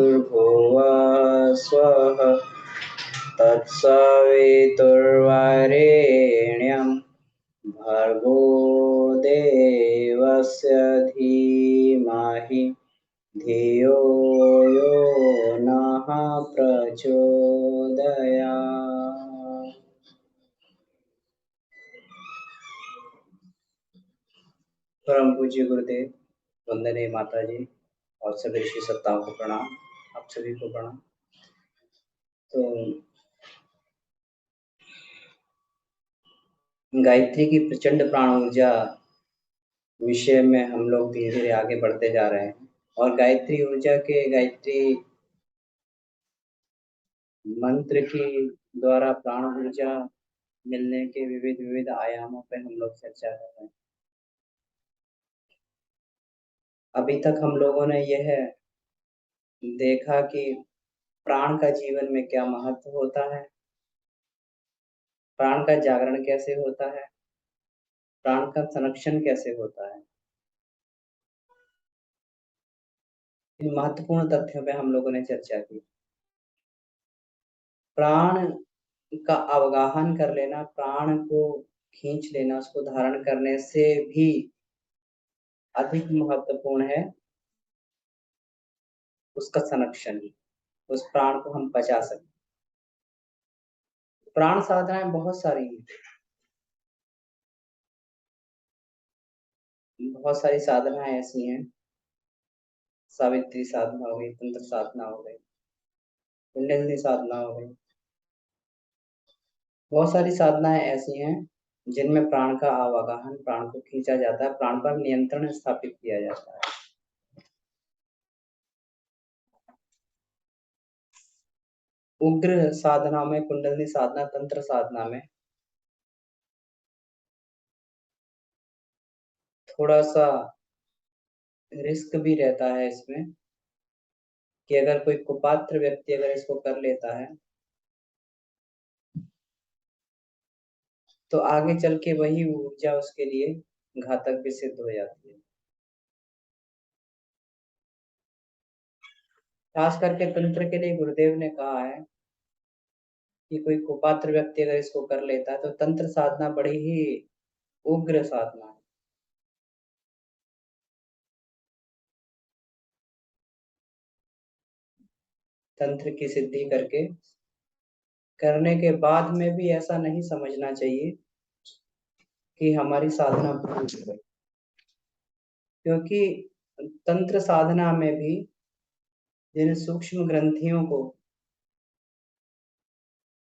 भूर्भुवः स्वः तत्सवितुर्वरेण्यं भर्गो देवस्य धीमहि धियो यो नः प्रचोदयात्। परम पूज्य गुरुदेव, वंदनीय माता जी और सभी ऋषि सत्ताओं को प्रणाम। आप सभी को प्रणाम। तो गायत्री की प्रचंड प्राण ऊर्जा विषय में हम लोग धीरे धीरे आगे बढ़ते जा रहे हैं और गायत्री ऊर्जा के गायत्री मंत्र की द्वारा प्राण ऊर्जा मिलने के विविध विविध आयामों पे हम लोग चर्चा कर रहे हैं। अभी तक हम लोगों ने यह देखा कि प्राण का जीवन में क्या महत्व होता है, प्राण का जागरण कैसे होता है, प्राण का संरक्षण कैसे होता है। इन महत्वपूर्ण तथ्यों पे हम लोगों ने चर्चा की। प्राण का अवगाहन कर लेना, प्राण को खींच लेना, उसको धारण करने से भी अधिक महत्वपूर्ण है उसका संरक्षण। उस प्राण को हम बचा सकते। प्राण साधनाएं बहुत सारी हैं, बहुत सारी साधनाएं ऐसी हैं। सावित्री साधना हो गई, तंत्र साधना हो गई, कुंडलिनी साधना हो गई। बहुत सारी साधनाएं ऐसी हैं जिनमें प्राण का अवगाहन, प्राण को खींचा जाता है, प्राण पर नियंत्रण स्थापित किया जाता है। उग्र साधना में, कुंडलिनी साधना, तंत्र साधना में थोड़ा सा रिस्क भी रहता है इसमें कि अगर कोई कुपात्र व्यक्ति अगर इसको कर लेता है तो आगे चल के वही ऊर्जा उसके लिए घातक भी सिद्ध हो जाती है। खास करके तंत्र के लिए गुरुदेव ने कहा है कि कोई कुपात्र व्यक्ति अगर इसको कर लेता है तो तंत्र साधना बड़ी ही उग्र साधना है। तंत्र की सिद्धि करने के बाद में भी ऐसा नहीं समझना चाहिए कि हमारी साधना पूरी हो गई, क्योंकि तंत्र साधना में भी जिन सूक्ष्म ग्रंथियों को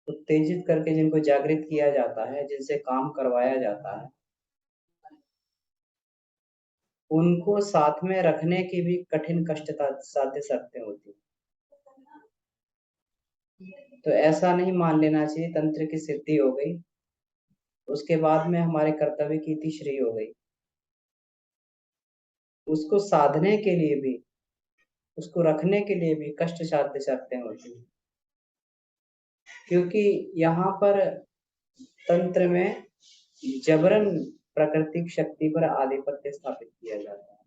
उत्तेजित करके जिनको जागृत किया जाता है, जिनसे काम करवाया जाता है, उनको साथ में रखने की भी कठिन कष्ट साध्य शर्तें होती हैं। तो ऐसा नहीं मान लेना चाहिए तंत्र की सिद्धि हो गई उसके बाद में हमारे कर्तव्य की इति श्री हो गई। उसको साधने के लिए भी, उसको रखने के लिए भी कष्ट साध्य शर्तें होती हैं, क्योंकि यहाँ पर तंत्र में जबरन प्राकृतिक शक्ति पर आधिपत्य स्थापित किया जाता है।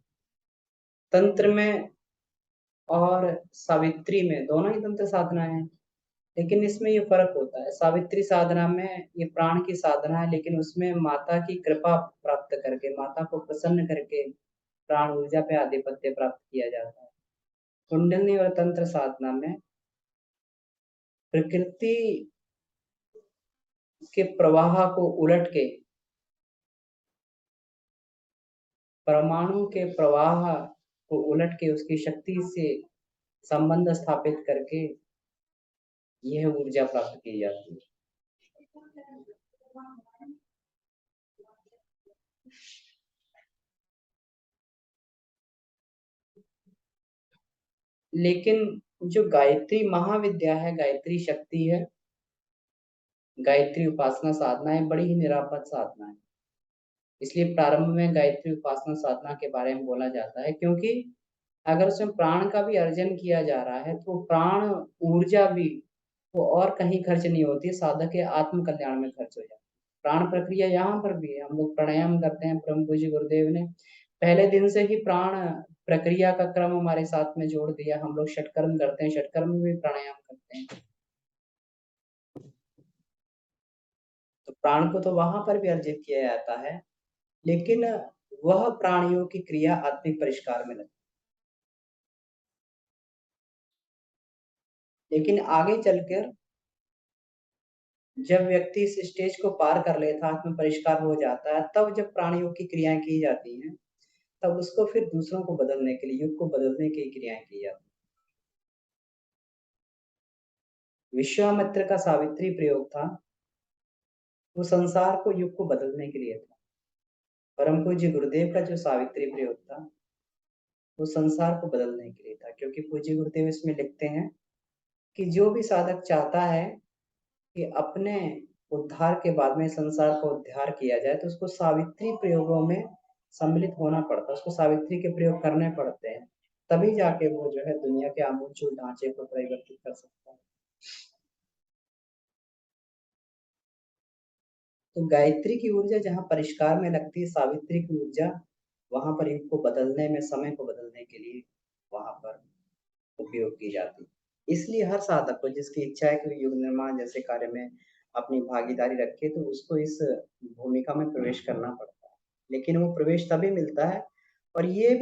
तंत्र में और सावित्री में दोनों ही तंत्र साधनाएं हैं, लेकिन इसमें ये फर्क होता है। सावित्री साधना में ये प्राण की साधना है, लेकिन उसमें माता की कृपा प्राप्त करके, माता को प्रसन्न करके प्राण ऊर्जा पे आधिपत्य प्राप्त किया जाता है। कुंडलिनी और तंत्र साधना में प्रकृति के प्रवाह को उलट के, परमाणु के प्रवाह को उलट के उसकी शक्ति से संबंध स्थापित करके यह ऊर्जा प्राप्त की जाती है। लेकिन जो गायत्री महाविद्या है, गायत्री शक्ति है, गायत्री उपासना साधना है, बड़ी ही निरापद साधना है। इसलिए प्रारंभ में गायत्री उपासना साधना के बारे में बोला जाता है, क्योंकि अगर उसमें प्राण का भी अर्जन किया जा रहा है तो प्राण ऊर्जा भी वो और कहीं खर्च नहीं होती है, साधक के आत्म कल्याण में खर्च हो जाती है। प्राण प्रक्रिया यहाँ पर भी है। हम लोग प्राणायाम करते हैं, परम पूज्य गुरुदेव ने पहले दिन से ही प्राण प्रक्रिया का क्रम हमारे साथ में जोड़ दिया। हम लोग षटकर्म करते हैं, षटकर्म में भी प्राणायाम करते हैं। तो प्राण को तो वहां पर भी अर्जित किया जाता है, लेकिन वह प्राणियों की क्रिया आत्मिक परिष्कार में लगती है। लेकिन आगे चलकर जब व्यक्ति इस स्टेज को पार कर लेता है, आत्म परिष्कार हो जाता है, तब जब प्राणियों की क्रियाएं की जाती हैं, तब उसको फिर दूसरों को बदलने के लिए, युग को बदलने की क्रियाएं की जाती हैं। विश्वामित्र का सावित्री प्रयोग था, वो संसार को, युग को बदलने के लिए था। परम पूज्य गुरुदेव का जो सावित्री प्रयोग था, वो संसार को बदलने के लिए था। क्योंकि पूज्य गुरुदेव इसमें लिखते हैं कि जो भी साधक चाहता है कि अपने उद्धार के बाद में संसार का उद्धार किया जाए, तो उसको सावित्री प्रयोगों में सम्मिलित होना पड़ता है, उसको सावित्री के प्रयोग करने पड़ते हैं, तभी जाके वो जो है दुनिया के आमूलचूल ढांचे को परिवर्तित कर सकता है। तो गायत्री की ऊर्जा जहाँ परिष्कार में लगती है, सावित्री की ऊर्जा वहां पर युग को बदलने में, समय को बदलने के लिए वहां पर उपयोग की जाती है। इसलिए हर साधक को जिसकी इच्छा है कि युग निर्माण जैसे कार्य में अपनी भागीदारी रखे, तो उसको इस भूमिका में प्रवेश करना पड़ता है। लेकिन वो प्रवेश तभी मिलता है, और ये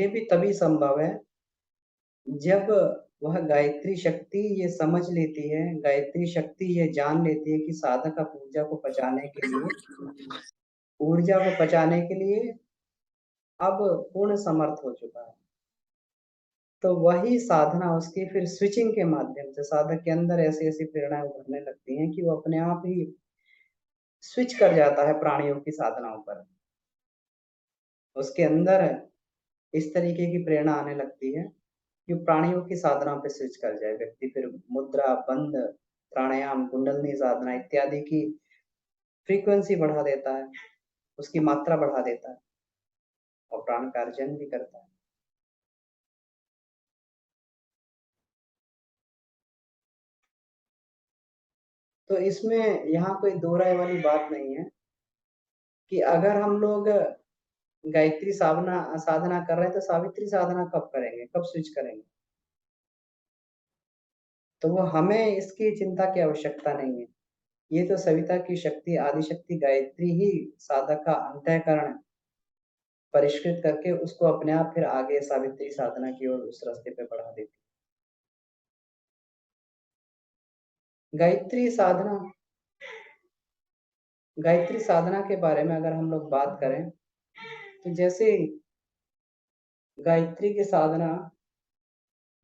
भी तभी संभव है जब वह गायत्री शक्ति ये समझ लेती है, गायत्री शक्ति ये जान लेती है कि साधक अपनी ऊर्जा को पचाने के लिए अब पूर्ण समर्थ हो चुका है। तो वही साधना उसकी फिर स्विचिंग के माध्यम से साधक के अंदर ऐसी ऐसी प्रेरणाएं उभरने लगती हैं कि वो अपने आप ही स्विच कर जाता है प्राणियों की साधनाओं पर। उसके अंदर इस तरीके की प्रेरणा आने लगती है कि प्राणियों की साधना पे स्विच कर जाए व्यक्ति। फिर मुद्रा बंध, प्राणायाम, कुंडलनी साधना इत्यादि की फ्रीक्वेंसी बढ़ा देता है, उसकी मात्रा बढ़ा देता है, और प्राण का अर्जन भी करता है। तो इसमें यहाँ कोई दो राय वाली बात नहीं है कि अगर हम लोग गायत्री साधना साधना कर रहे हैं तो सावित्री साधना कब करेंगे, कब स्विच करेंगे। तो वो हमें इसकी चिंता की आवश्यकता नहीं है। ये तो सविता की शक्ति, आदि शक्ति गायत्री ही साधक का अंतःकरण परिष्कृत करके उसको अपने आप फिर आगे सावित्री साधना की ओर उस रास्ते पे बढ़ा देती है। गायत्री साधना के बारे में अगर हम लोग बात करें, तो जैसे गायत्री की साधना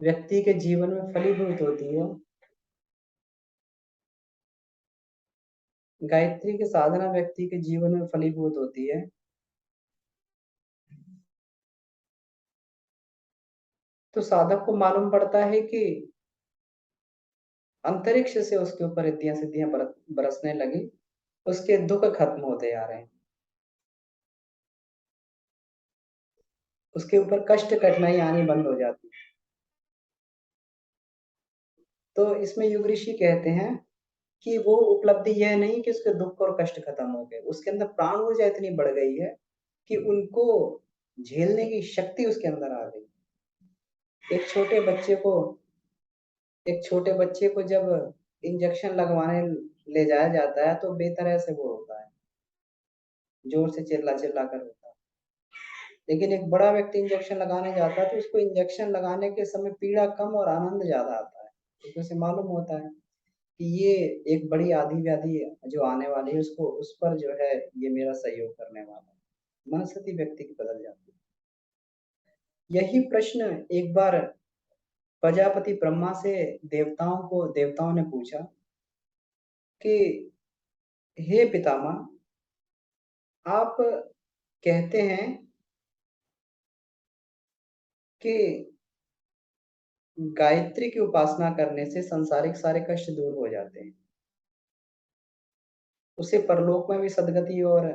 व्यक्ति के जीवन में फलीभूत होती है, गायत्री की साधना व्यक्ति के जीवन में फलीभूत होती है, तो साधक को मालूम पड़ता है कि अंतरिक्ष से उसके ऊपर रिद्धियां सिद्धियां बरसने लगी, उसके दुख खत्म होते जा रहे हैं, उसके ऊपर कष्ट कठिनाई आनी बंद हो जाती है। तो इसमें युग ऋषि कहते हैं कि वो उपलब्धि यह नहीं कि उसके दुख और कष्ट खत्म हो गए, उसके अंदर प्राण ऊर्जा इतनी बढ़ गई है कि उनको झेलने की शक्ति उसके अंदर आ गई। एक छोटे बच्चे को एक छोटे बच्चे को जब इंजेक्शन लगवाने ले जाया जाता है तो बेतरह से वो होता है, जोर से चिल्ला चिल्ला कर होता है। लेकिन एक बड़ा व्यक्ति इंजेक्शन लगाने जाता है तो उसको इंजेक्शन लगाने के समय पीड़ा कम और आनंद ज्यादा आता है, क्योंकि उसे मालूम होता है कि ये एक बड़ी आधी व्याधि जो आने वाली है, उसको उस पर जो है ये मेरा सहयोग करने वाला है। मनस्थिति व्यक्ति की बदल जाती है। यही प्रश्न एक बार प्रजापति ब्रह्मा से देवताओं ने पूछा कि हे पितामह, आप कहते हैं कि गायत्री की उपासना करने से संसारिक सारे कष्ट दूर हो जाते हैं, उसे परलोक में भी सदगति और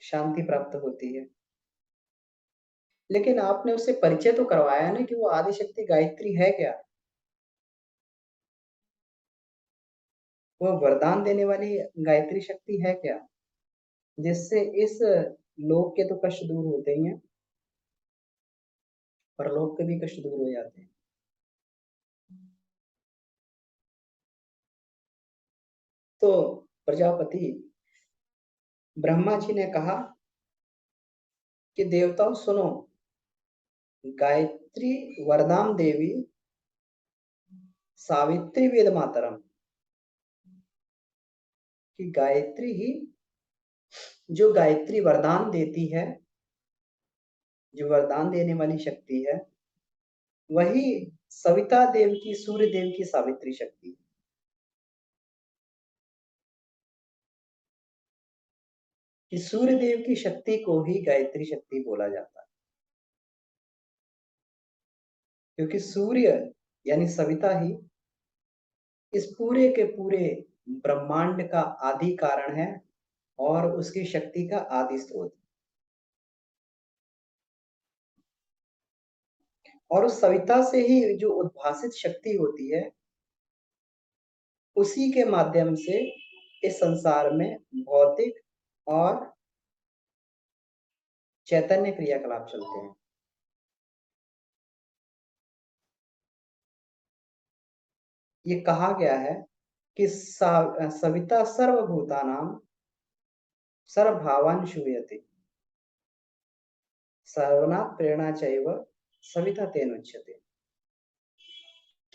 शांति प्राप्त होती है। लेकिन आपने उसे परिचय तो करवाया ना कि वो आदिशक्ति गायत्री है क्या? वो वरदान देने वाली गायत्री शक्ति है क्या? जिससे इस लोक के तो कष्ट दूर होते ही हैं, परलोक के भी कष्ट दूर हो जाते हैं। तो प्रजापति ब्रह्मा जी ने कहा कि देवताओं सुनो, गायत्री वरदान देवी सावित्री वेद मातरम, कि गायत्री ही जो गायत्री वरदान देती है, जो वरदान देने वाली शक्ति है, वही सविता देव की, सूर्य देव की सावित्री शक्ति। कि सूर्य देव की शक्ति को ही गायत्री शक्ति बोला जाता है, क्योंकि सूर्य यानी सविता ही इस पूरे के पूरे ब्रह्मांड का आदि कारण है और उसकी शक्ति का आदि स्रोत। और उस सविता से ही जो उद्भासित शक्ति होती है, उसी के माध्यम से इस संसार में भौतिक और चैतन्य क्रियाकलाप चलते हैं। ये कहा गया है कि सविता सर्वभूतानां सर्वभावान शूयते, सर्वनाथ प्रेरणा चैव सविता तेन उच्यते।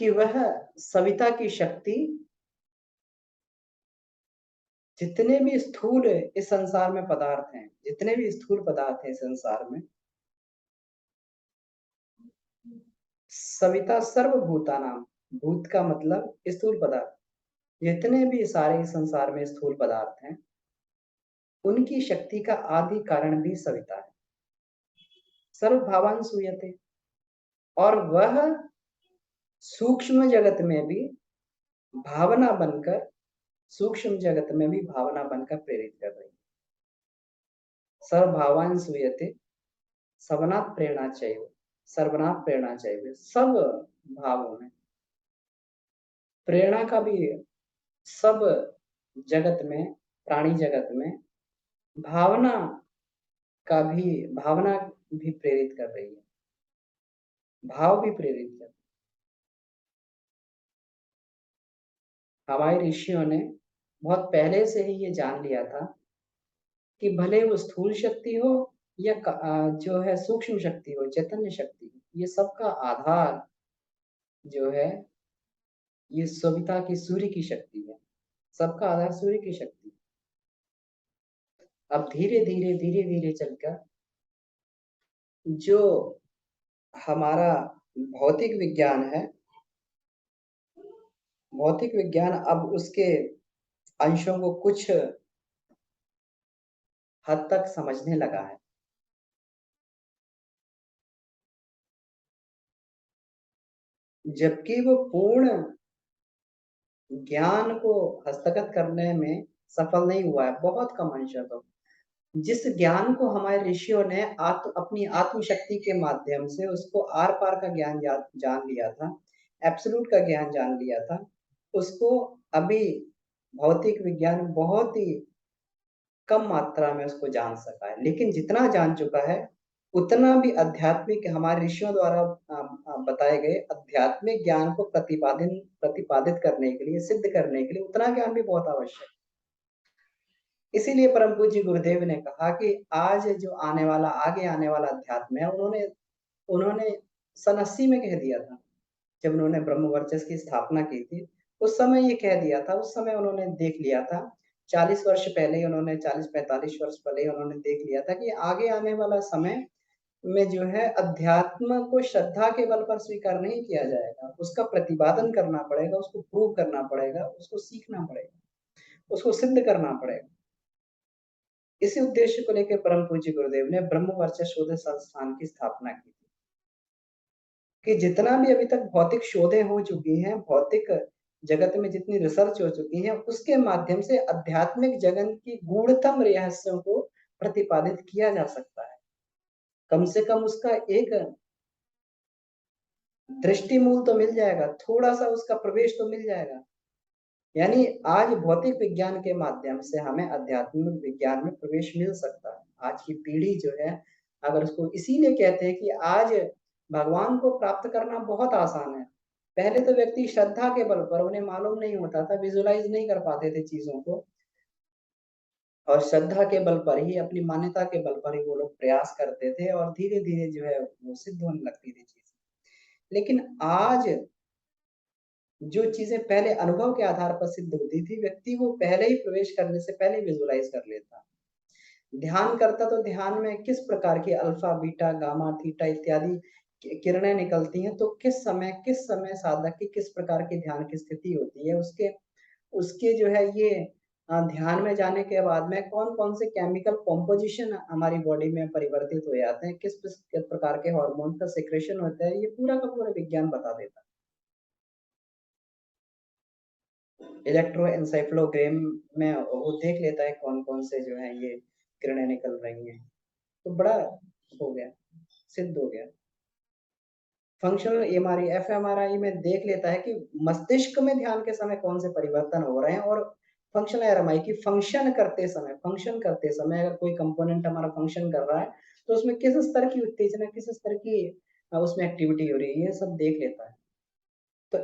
कि वह सविता की शक्ति जितने भी स्थूल इस संसार में पदार्थ हैं, जितने भी स्थूल पदार्थ हैं इस संसार में, सविता सर्वभूतानाम, भूत का मतलब स्थूल पदार्थ, जितने भी सारे इस संसार में स्थूल पदार्थ हैं, उनकी शक्ति का आदि कारण भी सविता है। सर्वभावान सूयते, और वह सूक्ष्म जगत में भी भावना बनकर, सूक्ष्म जगत में भी भावना बनकर प्रेरित कर रही है। सर्वभावान सूयते सबनात् प्रेरणा चाहिए, सर्वनाथ प्रेरणा चाहिए, सब भावों में प्रेरणा का भी, सब जगत में, प्राणी जगत में भावना का भी, भावना भी प्रेरित कर रही है, भाव भी प्रेरित कर। हमारे ऋषियों ने बहुत पहले से ही ये जान लिया था कि भले वो स्थूल शक्ति हो या जो है सूक्ष्म शक्ति हो, चैतन्य शक्ति, ये सबका आधार जो है, ये सविता की, सूर्य की शक्ति है। सबका आधार सूर्य की शक्ति। अब धीरे धीरे धीरे धीरे चलकर जो हमारा भौतिक विज्ञान है, भौतिक विज्ञान अब उसके अंशों को कुछ हद तक समझने लगा है। जबकि वो पूर्ण ज्ञान को हस्तगत करने में सफल नहीं हुआ है, बहुत कम अंश है। तो जिस ज्ञान को हमारे ऋषियों ने अपनी आत्मशक्ति के माध्यम से उसको आर पार का ज्ञान जान लिया था, एब्सोल्यूट का ज्ञान जान लिया था, उसको अभी भौतिक विज्ञान बहुत ही कम मात्रा में उसको जान सका है। लेकिन जितना जान चुका है, उतना भी आध्यात्मिक, हमारे ऋषियों द्वारा बताए गए आध्यात्मिक ज्ञान को प्रतिपादित प्रतिपादित करने के लिए, सिद्ध करने के लिए उतना ज्ञान भी बहुत आवश्यक है। इसीलिए परम पूज्य गुरुदेव ने कहा कि आज जो आने वाला, आगे आने वाला अध्यात्म है, उन्होंने उन्होंने सन 80 में कह दिया था, जब उन्होंने ब्रह्म वर्चस्व की स्थापना की थी। उस समय ये कह दिया था, उस समय उन्होंने देख लिया था, 40 वर्ष पहले ही उन्होंने, 40-45 वर्ष पहले ही उन्होंने देख लिया था कि आगे आने वाला समय में जो है अध्यात्म को श्रद्धा के बल पर स्वीकार नहीं किया जाएगा, उसका प्रतिपादन करना पड़ेगा, उसको प्रूव करना पड़ेगा, उसको सीखना पड़ेगा, उसको सिद्ध करना पड़ेगा। इसी उद्देश्य को लेकर परम पूज्य गुरुदेव ने ब्रह्म वर्चस्व शोध संस्थान की स्थापना की थी कि जितना भी अभी तक भौतिक शोधें हो चुकी हैं, भौतिक जगत में जितनी रिसर्च हो चुकी है उसके माध्यम से आध्यात्मिक जगत की गूढ़तम रहस्यों को प्रतिपादित किया जा सकता है। कम से कम उसका एक दृष्टि मूल तो मिल जाएगा, थोड़ा सा उसका प्रवेश तो मिल जाएगा। यानी आज भौतिक विज्ञान के माध्यम से हमें आध्यात्मिक विज्ञान में प्रवेश मिल सकता है। आज की पीढ़ी जो है, अगर उसको इसीलिए कहते हैं कि आज भगवान को प्राप्त करना बहुत आसान है। पहले तो व्यक्ति श्रद्धा के बल पर, उन्हें मालूम नहीं होता था, विजुलाइज नहीं कर पाते थे चीजों को, और श्रद्धा के बल पर ही, अपनी मान्यता के बल पर ही वो लोग प्रयास करते थे और धीरे धीरे जो है वो सिद्ध होने लगती थी चीजें। लेकिन आज जो चीजें पहले अनुभव के आधार पर सिद्ध होती थी, व्यक्ति वो पहले ही प्रवेश करने से पहले विजुलाइज कर लेता। ध्यान करता तो ध्यान में किस प्रकार की अल्फा बीटा गामा थीटा इत्यादि किरणें निकलती हैं, तो किस समय साधक की किस प्रकार की ध्यान की स्थिति होती है, उसके उसके जो है ये ध्यान में जाने के बाद में कौन कौन से केमिकल कॉम्पोजिशन हमारी बॉडी में परिवर्तित हो जाते हैं, किस प्रकार के हार्मोन का सिक्रेशन होता है, ये पूरा का पूरा विज्ञान बता देता है। इलेक्ट्रोएन्सेफेलोग्राम में वो देख लेता है कौन कौन से जो है ये किरणें निकल रही हैं, तो बड़ा हो गया, सिद्ध हो गया। फंक्शनल एमआरआई एफएमआरआई में देख लेता है कि मस्तिष्क में ध्यान के समय कौन से परिवर्तन हो रहे हैं, और फंक्शनल एमआरआई की फंक्शन करते समय अगर कोई कंपोनेंट हमारा फंक्शन कर रहा है तो उसमें किस स्तर की उत्तेजना, किस स्तर की उसमें एक्टिविटी हो रही है, ये सब देख लेता है। तो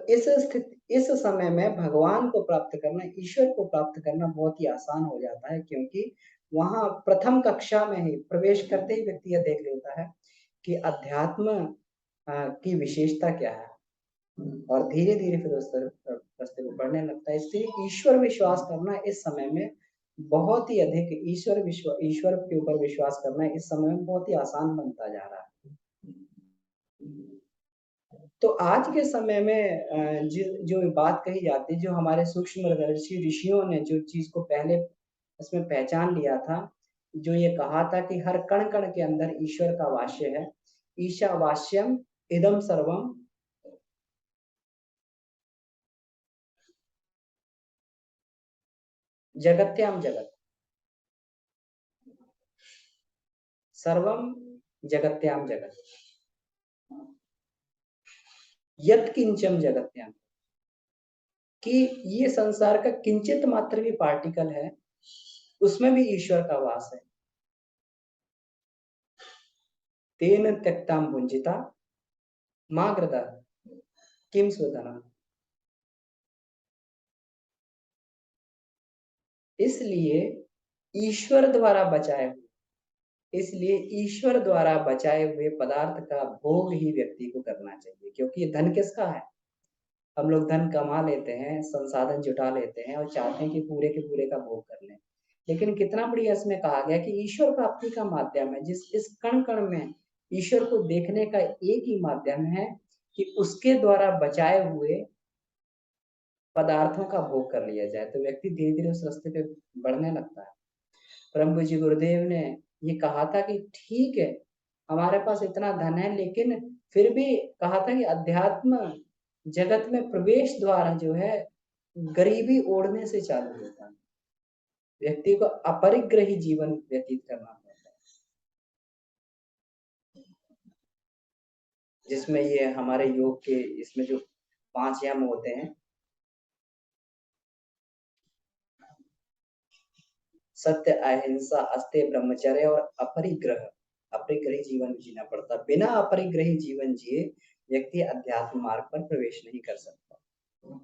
इस समय में भगवान को प्राप्त करना, ईश्वर को प्राप्त करना बहुत ही आसान हो जाता है, क्योंकि वहां प्रथम कक्षा में ही प्रवेश करते ही व्यक्ति यह देख लेता है कि अध्यात्म की विशेषता क्या है, और धीरे धीरे फिर उस रास्ते को बढ़ने लगता है। इसलिए ईश्वर विश्वास करना इस समय में बहुत ही अधिक, ईश्वर के ऊपर विश्वास करना इस समय में बहुत ही आसान बनता जा रहा है। तो आज के समय में जो बात कही जाती है, जो हमारे सूक्ष्मदर्शी ऋषियों ने जो चीज को पहले इसमें पहचान लिया था, जो ये कहा था कि हर कण कण के अंदर ईश्वर का वास्य है, ईशावास्यम इदम सर्वम जगत्याम जगत, सर्वम जगत्याम जगत, यत किंचम जगत्याम, कि ये संसार का किंचित मात्र भी पार्टिकल है, उसमें भी ईश्वर का वास है। तेन त्यक्ताम भुंजिता मां कृता किम स्वधना। इसलिए ईश्वर द्वारा बचाए हुए इसलिए ईश्वर द्वारा बचाए हुए पदार्थ का भोग ही व्यक्ति को करना चाहिए, क्योंकि ये धन किसका है? हम लोग धन कमा लेते हैं, संसाधन जुटा लेते हैं और चाहते हैं कि पूरे के पूरे का भोग कर लें, लेकिन कितना बढ़िया इसमें कहा गया कि ईश्वर प्राप्ति का माध्यम है, जिस इस कण कण में ईश्वर को देखने का एक ही माध्यम है कि उसके द्वारा बचाए हुए पदार्थों का भोग कर लिया जाए, तो व्यक्ति धीरे धीरे उस रास्ते पे बढ़ने लगता है। परम पूज्य गुरुदेव ने ये कहा था कि ठीक है, हमारे पास इतना धन है, लेकिन फिर भी कहा था कि अध्यात्म जगत में प्रवेश द्वार जो है गरीबी ओढ़ने से चालू होता है। व्यक्ति को अपरिग्रही जीवन व्यतीत करना पड़ता है, जिसमें ये हमारे योग के इसमें जो 5 यम होते हैं, सत्य, अहिंसा, अस्त्य, ब्रह्मचर्य और अपरिग्रही जीवन जीना पड़ता। बिना अपरिग्रही जीवन जिए व्यक्ति अध्यात्म मार्ग पर प्रवेश नहीं कर सकता।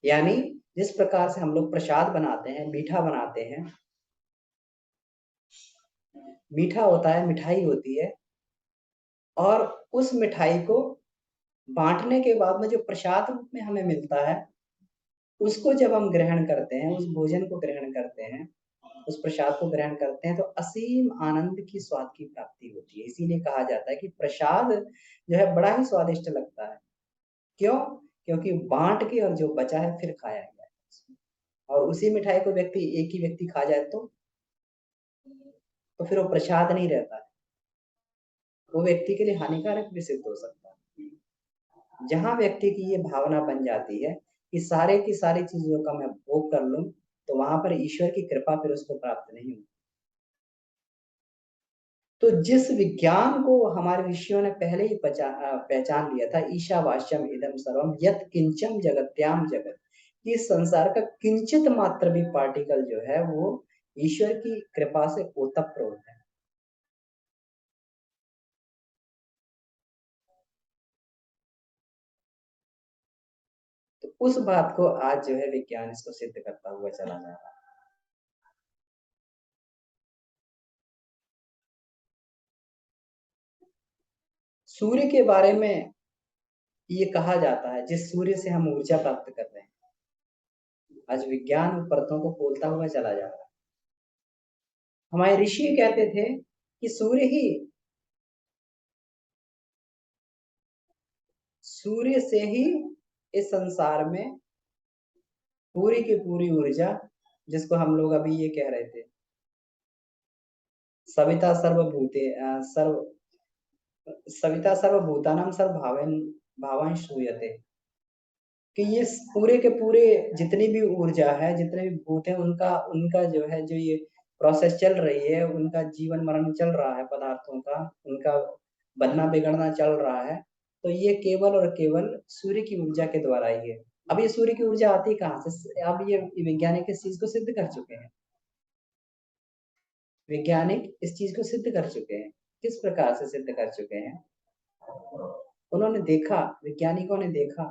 यानी जिस प्रकार से हम लोग प्रसाद बनाते हैं, मीठा बनाते हैं, मीठा होता है, मिठाई होती है, और उस मिठाई को बांटने के बाद में जो प्रसाद रूप में हमें मिलता है, उसको जब हम ग्रहण करते हैं, उस भोजन को ग्रहण करते हैं, उस प्रसाद को ग्रहण करते हैं, तो असीम आनंद की स्वाद की प्राप्ति होती है। इसीलिए कहा जाता है कि प्रसाद जो है बड़ा ही स्वादिष्ट लगता है। क्यों? क्योंकि बांट के और जो बचा है फिर खाया गया है। और उसी मिठाई को एक ही व्यक्ति खा जाए तो फिर वो प्रसाद नहीं रहता है, वो व्यक्ति के लिए हानिकारक भी सिद्ध हो सकता है। जहां व्यक्ति की ये भावना बन जाती है कि सारे की सारी चीजों का मैं भोग कर लूं, तो वहां पर ईश्वर की कृपा फिर उसको प्राप्त नहीं हुई। तो जिस विज्ञान को हमारे ऋषियों ने पहले ही पहचान लिया था, ईशावास्यम इदम सर्वम यत किंचम जगत्याम जगत, कि इस संसार का किंचित मात्र भी पार्टिकल जो है वो ईश्वर की कृपा से ओतप्रोत है। तो उस बात को आज जो है विज्ञान इसको सिद्ध करता हुआ चला जा रहा है। सूर्य के बारे में ये कहा जाता है, जिस सूर्य से हम ऊर्जा प्राप्त कर रहे हैं, आज विज्ञान उन परतों को खोलता हुआ चला जा रहा है। हमारे ऋषि कहते थे कि सूर्य से ही इस संसार में पूरी की पूरी ऊर्जा, जिसको हम लोग अभी ये कह रहे थे, सविता सर्वभूते सर्व सविता सर्वभूतानां सर्वभावेन भावान श्रूयते, कि ये पूरे के पूरे जितनी भी ऊर्जा है, जितने भी भूत है, उनका उनका जो है, जो ये प्रोसेस चल रही है, उनका जीवन मरण चल रहा है, पदार्थों का उनका बनना बिगड़ना चल रहा है, तो ये केवल और केवल सूर्य की ऊर्जा के द्वारा ही है। अब ये सूर्य की ऊर्जा आती कहाँ से? अब ये वैज्ञानिक इस चीज को सिद्ध कर चुके हैं। वैज्ञानिक इस चीज को सिद्ध कर चुके हैं। किस प्रकार से सिद्ध कर चुके हैं? उन्होंने देखा, वैज्ञानिकों ने देखा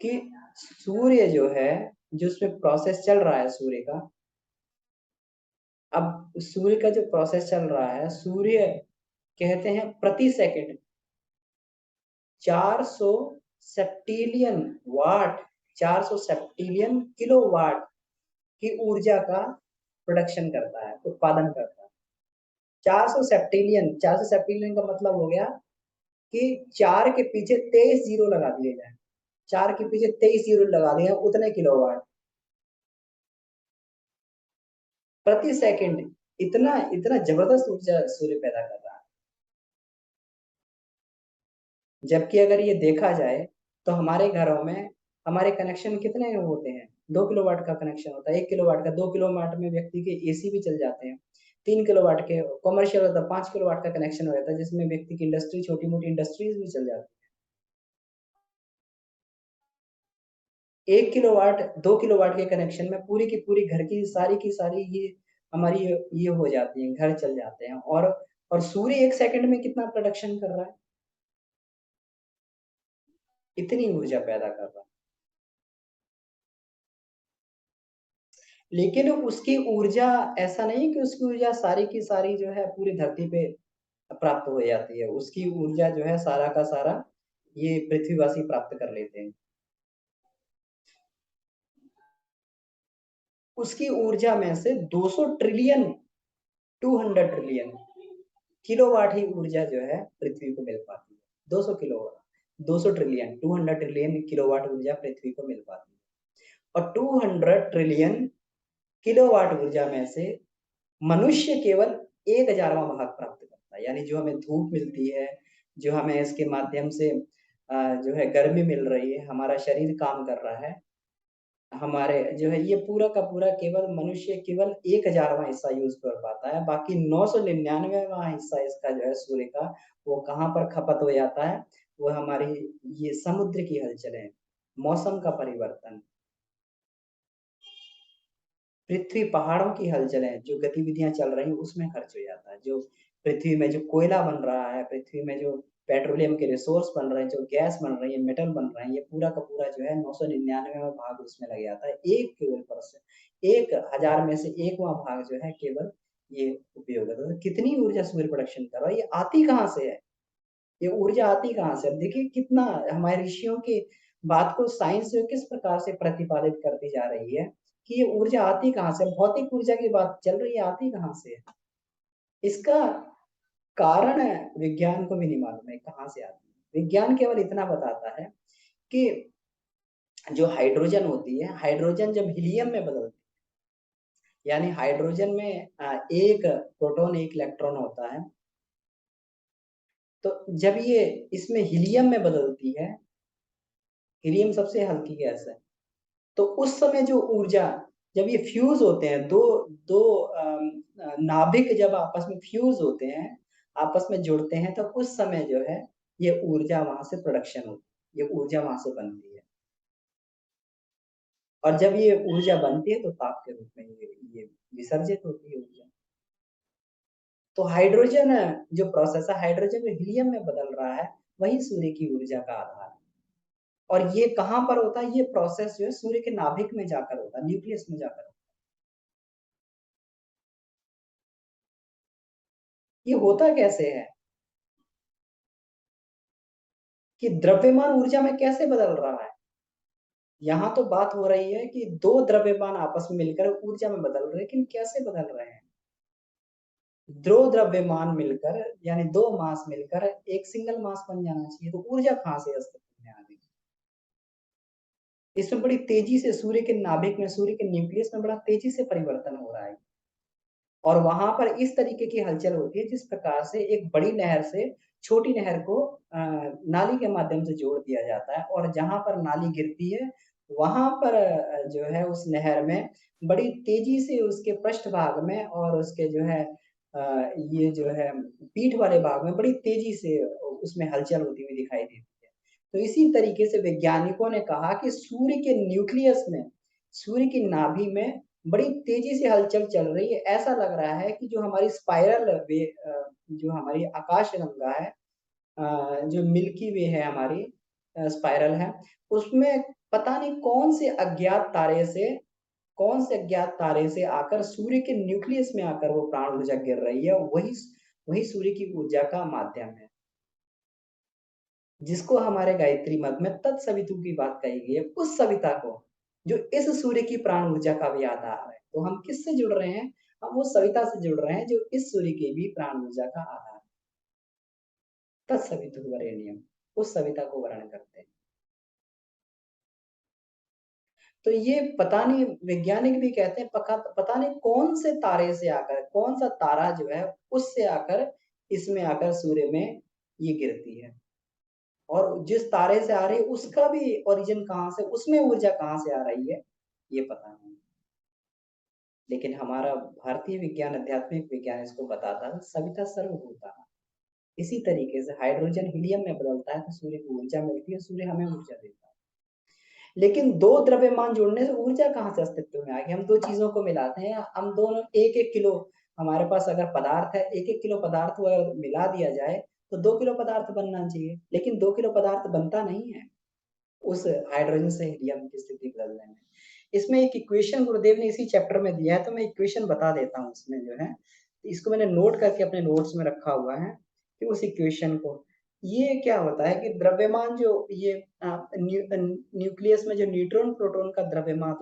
कि सूर्य जो है, जो उसमें प्रोसेस चल रहा है सूर्य का, अब सूर्य का जो प्रोसेस चल रहा है, सूर्य कहते हैं प्रति सेकंड 400 सेप्टिलियन वाट, 400 सेप्टिलियन किलो वाट की ऊर्जा का प्रोडक्शन करता है, उत्पादन करता है। 400 सेप्टिलियन, 400 सेप्टिलियन का मतलब हो गया कि 4 के पीछे 23 जीरो लगा दिए जाए, 4 के पीछे 23 जीरो लगा दिए, उतने किलोवाट प्रति सेकंड। इतना इतना जबरदस्त ऊर्जा सूर्य पैदा कर रहा है। जबकि अगर ये देखा जाए तो हमारे घरों में हमारे कनेक्शन कितने होते हैं? 2 किलोवाट का कनेक्शन होता है, 1 किलोवाट का। 2 किलोवाट में व्यक्ति के एसी भी चल जाते हैं। 3 किलोवाट के कॉमर्शियल होता है, 5 किलोवाट का कनेक्शन हो जाता है, जिसमें व्यक्ति की इंडस्ट्री, छोटी मोटी इंडस्ट्रीज भी चल जाती है। 1 किलोवाट, 2 किलोवाट के कनेक्शन में पूरी की पूरी घर की सारी ये हमारी ये हो जाती है, घर चल जाते हैं। और सूर्य 1 सेकंड में कितना प्रोडक्शन कर रहा है, इतनी ऊर्जा पैदा कर रहा है। लेकिन उसकी ऊर्जा, ऐसा नहीं कि उसकी ऊर्जा सारी की सारी जो है पूरी धरती पे प्राप्त हो जाती है। उसकी ऊर्जा जो है सारा का सारा ये पृथ्वीवासी प्राप्त कर लेते हैं। उसकी ऊर्जा में से 200 ट्रिलियन, 200 ट्रिलियन किलोवाट ही ऊर्जा जो है पृथ्वी को मिल पाती है। 200 किलोवाट, 200 ट्रिलियन, 200 ट्रिलियन किलोवाट ऊर्जा पृथ्वी को मिल पाती है। और 200 ट्रिलियन किलोवाट ऊर्जा में से मनुष्य केवल 1,000वां भाग प्राप्त करता है। यानी जो हमें धूप मिलती है, जो हमें इसके माध्यम से जो है गर्मी मिल रही है, हमारा शरीर काम कर रहा है, हमारे जो है ये पूरा का पूरा केवल मनुष्य केवल 1,000वां हिस्सा यूज कर पाता है। बाकी 999वां हिस्सा इसका जो है सूर्य का, वो कहाँ पर खपत हो जाता है? वो हमारी ये समुद्र की हलचलें, मौसम का परिवर्तन, पृथ्वी पहाड़ों की हलचलें, जो गतिविधियां चल रही हैं उसमें खर्च हो जाता है। जो पृथ्वी में जो कोयला बन रहा है, पृथ्वी में जो पेट्रोलियम के रिसोर्स बन रहे हैं, जो गैस बन रही है, मेटल बन रहे हैं, ये पूरा का पूरा जो है 999वां भाग उसमें लग जाता है। एक केवल परसेंट, 1,000 में से 1वां भाग जो है केवल ये उपयोग है। तो कितनी ऊर्जा सूर्य प्रोडक्शन कर रहा है, ये आती कहाँ से है? ये ऊर्जा आती कहाँ से? अब देखिए कितना हमारे ऋषियों की बात को साइंस जो किस प्रकार से प्रतिपादित करती जा रही है, कि ये ऊर्जा आती कहाँ से? भौतिक ऊर्जा की बात चल रही है, आती कहाँ से है? इसका कारण है विज्ञान को भी नहीं मालूम है कहाँ से आती है। विज्ञान केवल इतना बताता है कि जो हाइड्रोजन होती है, हाइड्रोजन जब हीलियम में बदलती है, यानी हाइड्रोजन में एक प्रोटॉन एक इलेक्ट्रॉन होता है, तो जब ये इसमें हीलियम में बदलती है, हीलियम सबसे हल्की गैस है। तो उस समय जो ऊर्जा, जब ये फ्यूज होते हैं, दो दो नाभिक जब आपस में फ्यूज होते हैं, आपस में जुड़ते हैं, तो उस समय जो है ये ऊर्जा वहां से प्रोडक्शन होती है, ये ऊर्जा वहां से बनती है। और जब ये ऊर्जा बनती है तो ताप के रूप में ये विसर्जित होती है ऊर्जा। तो हाइड्रोजन जो प्रोसेस है, हाइड्रोजन जो हीलियम में बदल रहा है, वही सूर्य की ऊर्जा का आधार है। और ये कहाँ पर होता है? ये प्रोसेस जो है सूर्य के नाभिक में जाकर होता है, न्यूक्लियस में जाकर होता है। ये होता कैसे है कि द्रव्यमान ऊर्जा में कैसे बदल रहा है? यहाँ तो बात हो रही है कि दो द्रव्यमान आपस में मिलकर ऊर्जा में बदल रहे हैं, लेकिन कैसे बदल रहे हैं? दो द्रव्यमान मिलकर, यानी दो मास मिलकर एक सिंगल मास बन जाना चाहिए, तो ऊर्जा कहाँ से अस्तित्व में आ गई? इसमें बड़ी तेजी से सूर्य के नाभिक में, सूर्य के न्यूक्लियस में बड़ा तेजी से परिवर्तन हो रहा है। और वहां पर इस तरीके की हलचल होती है जिस प्रकार से एक बड़ी नहर से छोटी नहर को नाली के माध्यम से जोड़ दिया जाता है, और जहां पर नाली गिरती है वहां पर जो है उस नहर में बड़ी तेजी से उसके पृष्ठ भाग में और उसके जो है ये जो है पीठ वाले भाग में बड़ी तेजी से उसमें हलचल होती हुई दिखाई देती है। तो इसी तरीके से वैज्ञानिकों ने कहा कि सूर्य के न्यूक्लियस में, सूर्य की नाभि में बड़ी तेजी से हलचल चल रही है। ऐसा लग रहा है कि जो हमारी स्पाइरल वे, जो हमारी आकाश गंगा है, जो मिल्की वे है हमारी, स्पाइरल है, उसमें पता नहीं कौन से अज्ञात तारे से आकर सूर्य के न्यूक्लियस में आकर वो प्राण ऊर्जा गिर रही है। वही वही सूर्य की ऊर्जा का माध्यम है, जिसको हमारे गायत्री मंत्र में तत्सवितु की बात कही गई है, उस सविता को, जो इस सूर्य की प्राण ऊर्जा का भी आधार है। तो हम किससे जुड़ रहे हैं? हम वो सविता से जुड़ रहे हैं जो इस सूर्य की भी प्राण ऊर्जा का आधार है। तत्सवितु वरेण्यम, उस सविता को वर्ण करते हैं। तो ये पता नहीं, वैज्ञानिक भी कहते हैं पता नहीं कौन से तारे से आकर, कौन सा तारा जो है उससे आकर इसमें आकर सूर्य में ये गिरती है, और जिस तारे से आ रही है उसका भी ओरिजिन कहाँ से, उसमें ऊर्जा कहाँ से आ रही है, ये पता नहीं। लेकिन हमारा भारतीय विज्ञान, आध्यात्मिक विज्ञान इसको बताता है सविता सर्वभूता। इसी तरीके से हाइड्रोजन हीलियम में बदलता है तो सूर्य को ऊर्जा मिलती है, सूर्य हमें ऊर्जा देता है। लेकिन दो द्रव्यमान जोड़ने से ऊर्जा कहाँ से अस्तित्व में आ गई? हम दो चीजों को मिलाते हैं, हम दोनों एक एक किलो, हमारे पास अगर पदार्थ है, एक एक किलो पदार्थ को अगर मिला दिया जाए तो 2 किलो पदार्थ बनना चाहिए, लेकिन 2 किलो पदार्थ बनता नहीं है उस हाइड्रोजन से हीलियम की स्थिति बदलने में। इसमें एक इक्वेशन गुरुदेव ने इसी चैप्टर में दिया है, तो मैं इक्वेशन बता देता हूँ इसमें जो है, इसको मैंने नोट करके अपने नोट्स में रखा हुआ है कि उस इक्वेशन को, ये क्या होता है कि द्रव्यमान जो ये न्यूक्लियस में जो न्यूट्रॉन प्रोटॉन का द्रव्यमान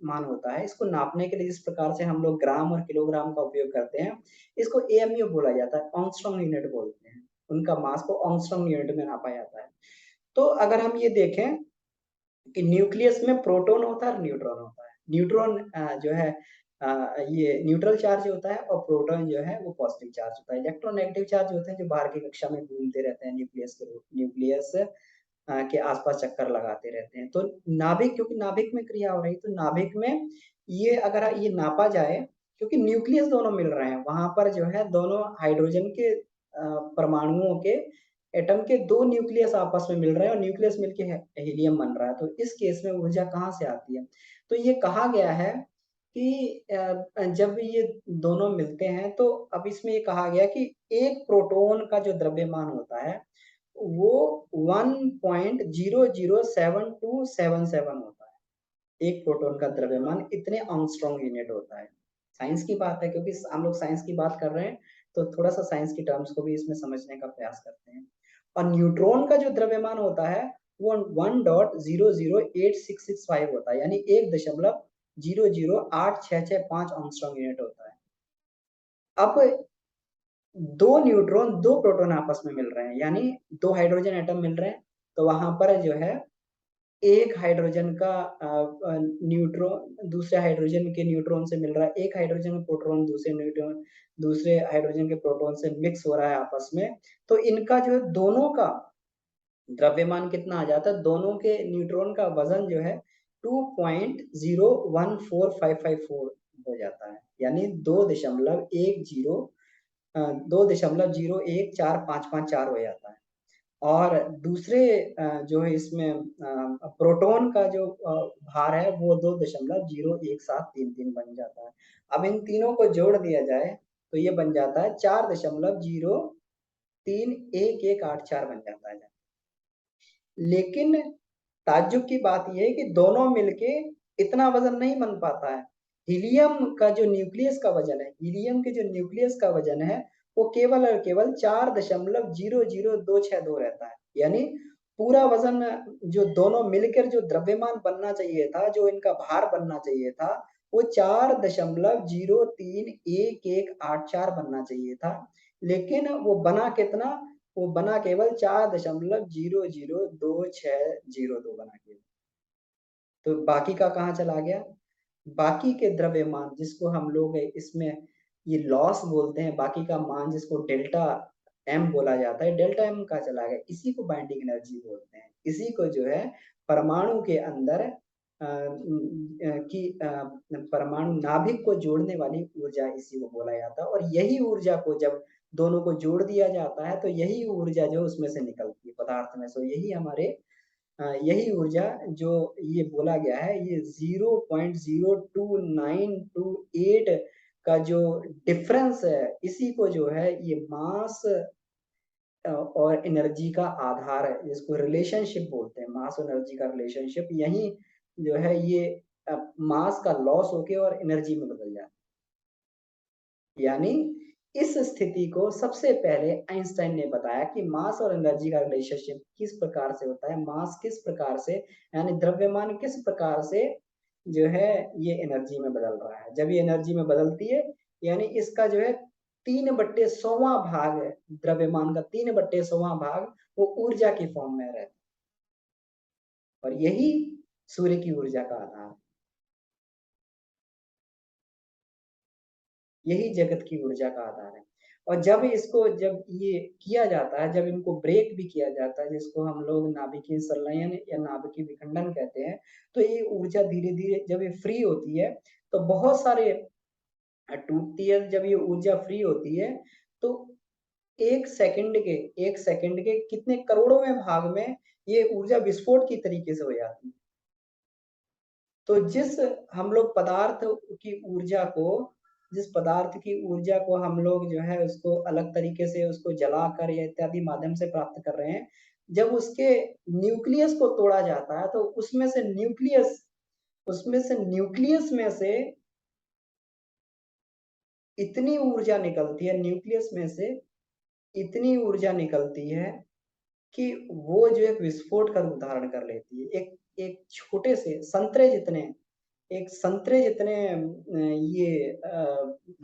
मान होता है, इसको नापने के लिए जिस प्रकार से हम लोग ग्राम और किलोग्राम का उपयोग करते हैं, इसको एएमयू बोला जाता है, ऑंगस्ट्रॉम यूनिट बोलते हैं। उनका मास को ऑंगस्ट्रॉम यूनिट में नापा जाता है। तो अगर हम ये देखें कि न्यूक्लियस में प्रोटॉन होता है और न्यूट्रॉन होता है। न्यूट्रॉन जो है ये न्यूट्रल चार्ज होता है, और प्रोटॉन जो है वो पॉजिटिव चार्ज होता है। इलेक्ट्रोनेगेटिव चार्ज होते हैं जो बाहर की कक्षा में घूमते रहते हैं, न्यूक्लियस के आसपास चक्कर लगाते रहते हैं। तो नाभिक, क्योंकि नाभिक में क्रिया हो रही है, तो नाभिक में ये अगर ये नापा जाए, क्योंकि न्यूक्लियस दोनों मिल रहे हैं, वहां पर जो है दोनों हाइड्रोजन के परमाणुओं के, एटम के दो न्यूक्लियस आपस में मिल रहे हैं और न्यूक्लियस मिलके हीलियम बन रहा है। तो इस केस में ऊर्जा कहाँ से आती है? तो ये कहा गया है कि जब ये दोनों मिलते हैं, तो अब इसमें ये कहा गया कि एक प्रोटॉन का जो द्रव्यमान होता है वो 1.007277 होता है। एक प्रोटॉन का द्रव्यमान इतने आर्मस्ट्रांग यूनिट होता है। साइंस की बात है, क्योंकि हम लोग साइंस की बात कर रहे हैं, तो थोड़ा सा साइंस की टर्म्स को भी इसमें समझने का प्रयास करते हैं। और न्यूट्रॉन का जो द्रव्यमान होता है वो 1.008665 होता है, यानी 1.00865 आर्मस्ट्रांग यूनिट होता है। अब दो न्यूट्रॉन दो प्रोटॉन आपस में मिल रहे हैं, यानी दो हाइड्रोजन एटम मिल रहे हैं, तो वहां पर जो है एक हाइड्रोजन का न्यूट्रॉन दूसरे हाइड्रोजन के न्यूट्रॉन से मिल रहा है, एक हाइड्रोजन का प्रोटॉन दूसरे हाइड्रोजन के प्रोटॉन से मिक्स हो रहा है आपस में। तो इनका जो है दोनों का द्रव्यमान कितना आ जाता है, दोनों के न्यूट्रॉन का वजन जो है 2.014554 हो जाता है, यानी 2.014554 हो जाता है। और दूसरे जो है इसमें प्रोटॉन का जो भार है वो 2.01733 बन जाता है। अब इन तीनों को जोड़ दिया जाए तो ये बन जाता है 4.0311184 बन जाता है। लेकिन ताज्जुब की बात यह है कि दोनों मिलके इतना वजन नहीं बन पाता है। हीलियम का जो न्यूक्लियस का वजन है, हीलियम के जो न्यूक्लियस का वजन है वो केवल और केवल 4.00262 रहता है। यानी पूरा वजन जो दोनों मिलकर जो द्रव्यमान बनना चाहिए था, जो इनका भार बनना चाहिए था, वो 4.0311184 बनना चाहिए था। लेकिन वो बना कितना, वो बना केवल 4.00262 बना केवल। तो बाकी का कहाँ चला गया, बाकी के द्रव्यमान जिसको हम लोग इसमें ये लॉस बोलते हैं, बाकी का मान जिसको डेल्टा एम बोला जाता है, डेल्टा एम का चला गया, इसी को बाइंडिंग एनर्जी बोलते हैं। इसी को जो है परमाणु के अंदर की परमाणु नाभिक को जोड़ने वाली ऊर्जा इसी को बोला जाता है। और यही ऊर्जा को जब दोनों को जोड़ दिया जाता है तो यही ऊर्जा जो उसमें से निकलती है पदार्थ में से, यही हमारे यही ऊर्जा जो ये बोला गया है, ये 0.02928 का जो डिफरेंस है, इसी को जो है ये मास और एनर्जी का आधार है, जिसको रिलेशनशिप बोलते हैं, मास और एनर्जी का रिलेशनशिप। यही जो है ये मास का लॉस होके और एनर्जी में बदल जाता है। यानी इस स्थिति को सबसे पहले आइंस्टाइन ने बताया कि मास और एनर्जी का रिलेशनशिप किस प्रकार से होता है, मास किस प्रकार से, यानी द्रव्यमान किस प्रकार से जो है ये एनर्जी में बदल रहा है। जब ये एनर्जी में बदलती है यानी इसका जो है 3/100वां भाग है, द्रव्यमान का 3/100वां भाग वो ऊर्जा की फॉर्म में रहता है। और यही सूर्य की ऊर्जा का आधार, यही जगत की ऊर्जा का आधार है। और जब इसको जब ये किया जाता है, जब इनको ब्रेक भी किया जाता है, जिसको हम लोग नाभिकीय संलयन या नाभिकीय विखंडन कहते हैं, तो ये ऊर्जा धीरे धीरे जब ये फ्री होती है तो बहुत सारे टूटती है। जब ये ऊर्जा फ्री होती है तो एक सेकंड के कितने करोड़ों में भाग में ये ऊर्जा विस्फोट की तरीके से हो जाती है। तो हम लोग जिस पदार्थ की ऊर्जा को हम लोग जो है उसको अलग तरीके से उसको जलाकर या इत्यादि माध्यम से प्राप्त कर रहे हैं, जब उसके न्यूक्लियस को तोड़ा जाता है तो उसमें से न्यूक्लियस में से इतनी ऊर्जा निकलती है, न्यूक्लियस में से इतनी ऊर्जा निकलती है कि वो जो एक विस्फोट का रूप धारण कर लेती है। एक एक छोटे से संतरे जितने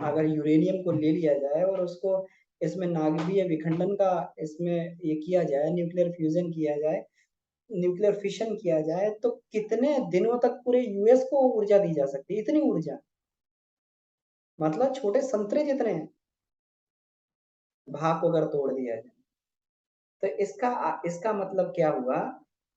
अगर यूरेनियम को ले लिया जाए और उसको इसमें नाभिकीय विखंडन का इसमें ये किया जाए, न्यूक्लियर फिशन किया जाए तो कितने दिनों तक पूरे यूएस को ऊर्जा दी जा सकती है, इतनी ऊर्जा। मतलब छोटे संतरे जितने भाग को अगर तोड़ दिया जाए तो इसका मतलब क्या हुआ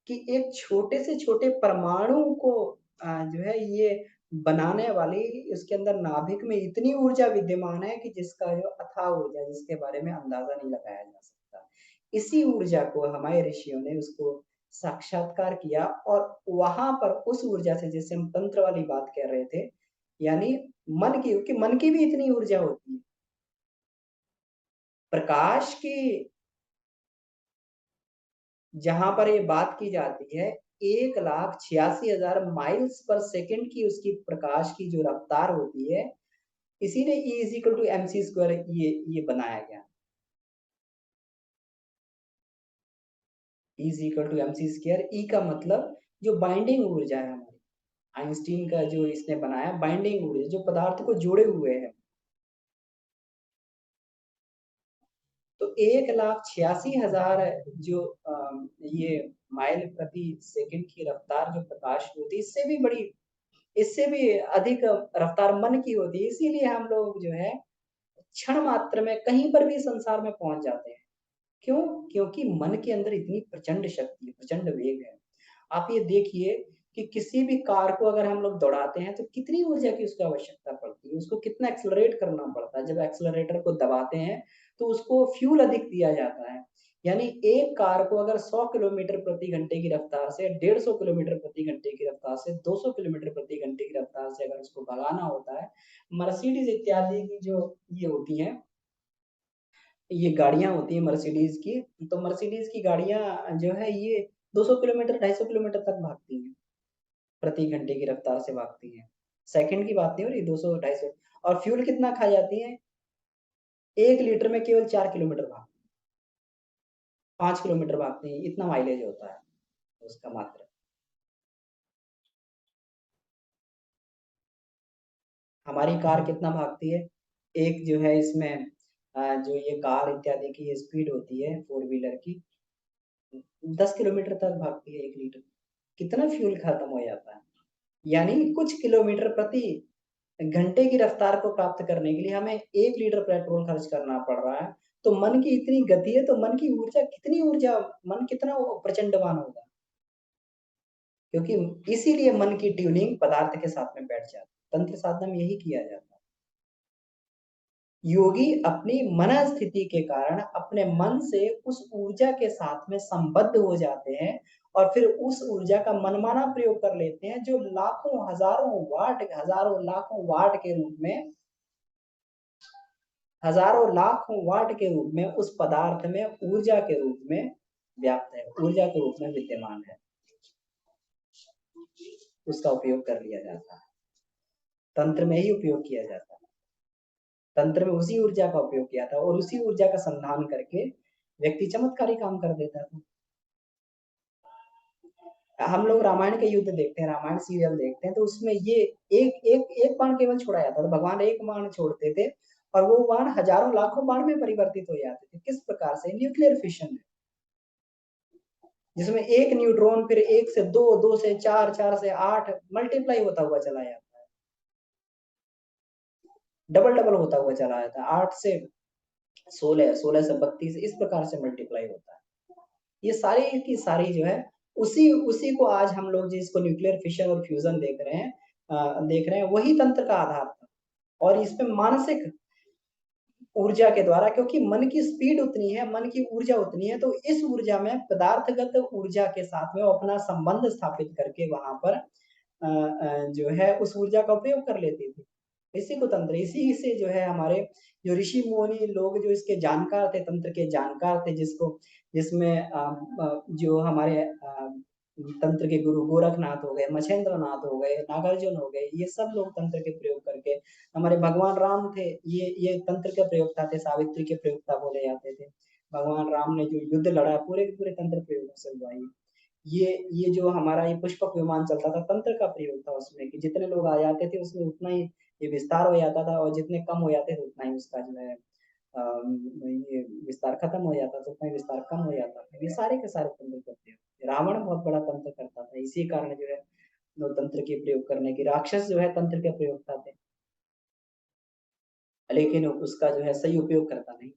कि एक छोटे से छोटे परमाणु को जो है ये बनाने वाली उसके अंदर नाभिक में इतनी ऊर्जा विद्यमान है कि जिसका जो अथाह ऊर्जा, जिसके बारे में अंदाजा नहीं लगाया जा सकता। इसी ऊर्जा को हमारे ऋषियों ने उसको साक्षात्कार किया और वहां पर उस ऊर्जा से, जैसे हम तंत्र वाली बात कर रहे थे, यानी मन की भी इतनी ऊर्जा होती है। प्रकाश की जहां पर ये बात की जाती है 1,86,000 माइल्स पर सेकंड की उसकी प्रकाश की जो रफ्तार होती है, इसी ने E is equal to M C square ये बनाया गया। E is equal to M C square, E का मतलब जो बाइंडिंग ऊर्जा है हमारी, आइंस्टीन का जो इसने बनाया बाइंडिंग ऊर्जा, जो पदार्थ को जोड़े हुए है। तो 1,86,000 जो ये माइल प्रति सेकंड की रफ्तार जो प्रकाश की होती है, इससे भी अधिक रफ्तार मन की होती है। इसीलिए हम लोग जो है क्षण मात्र में कहीं पर भी संसार में पहुंच जाते हैं। क्यों? क्योंकि मन के अंदर इतनी प्रचंड शक्ति है, प्रचंड वेग है। आप ये देखिए कि किसी भी कार को अगर हम लोग दौड़ाते हैं तो कितनी ऊर्जा की उसको आवश्यकता पड़ती है, उसको कितना एक्सेलरेट करना पड़ता है। जब एक्सेलरेटर को दबाते हैं तो उसको फ्यूल अधिक दिया जाता है। यानी एक कार को अगर 100 किलोमीटर प्रति घंटे की रफ्तार से, 150 किलोमीटर प्रति घंटे की रफ्तार से, 200 किलोमीटर प्रति घंटे की रफ्तार से अगर उसको भगाना होता है, मर्सिडीज इत्यादि की जो ये होती हैं, ये गाड़ियां होती हैं मर्सिडीज की, तो मर्सिडीज की गाड़ियां जो है ये 200 किलोमीटर, 250 किलोमीटर तक भागती हैं, प्रति घंटे की रफ्तार से भागती हैं। सेकंड की बात नहीं हो रही, 200 250। और फ्यूल कितना खा जाती है? 1 लीटर में केवल 4 किलोमीटर भाग, 5 किलोमीटर भागती है, इतना माइलेज होता है उसका मात्र। हमारी कार कितना भागती है? एक जो है इसमें जो ये कार इत्यादि की ये स्पीड होती है फोर व्हीलर की, 10 किलोमीटर तक भागती है 1 लीटर। कितना फ्यूल खत्म हो जाता है। यानी कुछ किलोमीटर प्रति घंटे की रफ्तार को प्राप्त करने के लिए हमें 1 लीटर पेट्रोल खर्च करना पड़ रहा है। तो मन की इतनी गति है तो मन की ऊर्जा कितनी ऊर्जा, मन कितना वो प्रचंडवान होगा। क्योंकि इसीलिए मन की ट्यूनिंग पदार्थ के साथ में बैठ जाती है। तंत्र साधना में यही किया जाता है। योगी अपनी मन स्थिति के कारण अपने मन से उस ऊर्जा के साथ में संबद्ध हो जाते हैं और फिर उस ऊर्जा का मनमाना प्रयोग कर लेते हैं, जो लाखों हजारों वाट, हजारों लाखों वाट के रूप में, हजारों लाखों वाट के रूप में उस पदार्थ में ऊर्जा के रूप में व्याप्त है, ऊर्जा के रूप में विद्यमान है। उसका उपयोग कर लिया जाता है, तंत्र में ही उपयोग किया जाता है। तंत्र में उसी ऊर्जा का उपयोग किया था और उसी ऊर्जा का संधान करके व्यक्ति चमत्कारी काम कर देता था। हम लोग रामायण के युद्ध देखते हैं, रामायण सीरियल देखते हैं, तो उसमें ये एक एक एक बाण केवल छोड़ा जाता था। भगवान एक बाण छोड़ते थे और वो बाण हजारों लाखों बाण में परिवर्तित हो जाते थे। किस प्रकार से? न्यूक्लियर फिशन है, जिसमें एक न्यूट्रॉन फिर 1 से 2, 2 से 4, 4 से 8 मल्टीप्लाई होता हुआ चला जाता है, डबल डबल होता हुआ चला जाता है। 8 से 16, 16 से 32, इस प्रकार से मल्टीप्लाई होता है। ये सारी की सारी जो है उसी उसी को आज हम लोग जिसको न्यूक्लियर फिशन और फ्यूजन देख रहे हैं, वही तंत्र का आधार था। और इसमें मानसिक ऊर्जा के द्वारा, क्योंकि मन की स्पीड उतनी है, मन की ऊर्जा उतनी है, तो इस ऊर्जा में पदार्थगत ऊर्जा के साथ में वो अपना संबंध स्थापित करके वहां पर जो है उस ऊर्जा का उपयोग कर लेती थी। इसी को तंत्र, इसी से जो है हमारे जो ऋषि मुनि लोग जो इसके जानकार थे, तंत्र के जानकार थे, जिसमें जो हमारे तंत्र के गुरु गोरखनाथ हो गए, मछेंद्र नाथ हो गए, नागार्जुन हो गए, ये सब लोग तंत्र के प्रयोग करके, हमारे भगवान राम थे, ये तंत्र के प्रयोक्ता थे, सावित्री के प्रयोक्ता बोले जाते थे। भगवान राम ने जो युद्ध लड़ा पूरे के पूरे तंत्र प्रयोगों से हुआ। ये जो हमारा ये पुष्पक विमान चलता था, तंत्र का प्रयोग था उसमें, कि जितने लोग आ जाते थे उसमें उतना ही ये विस्तार हो जाता था, और जितने कम हो जाते थे उतना ही उसका जो है ये विस्तार खत्म हो जाता था, उतना ही विस्तार कम हो जाता था। ये सारे के सारे तंत्र का प्रयोग, रावण बहुत बड़ा तंत्र करता था, इसी कारण जो है लोग तंत्र के प्रयोग करने की, राक्षस जो है तंत्र के प्रयोगता थे, लेकिन उसका जो है सही उपयोग करता नहीं।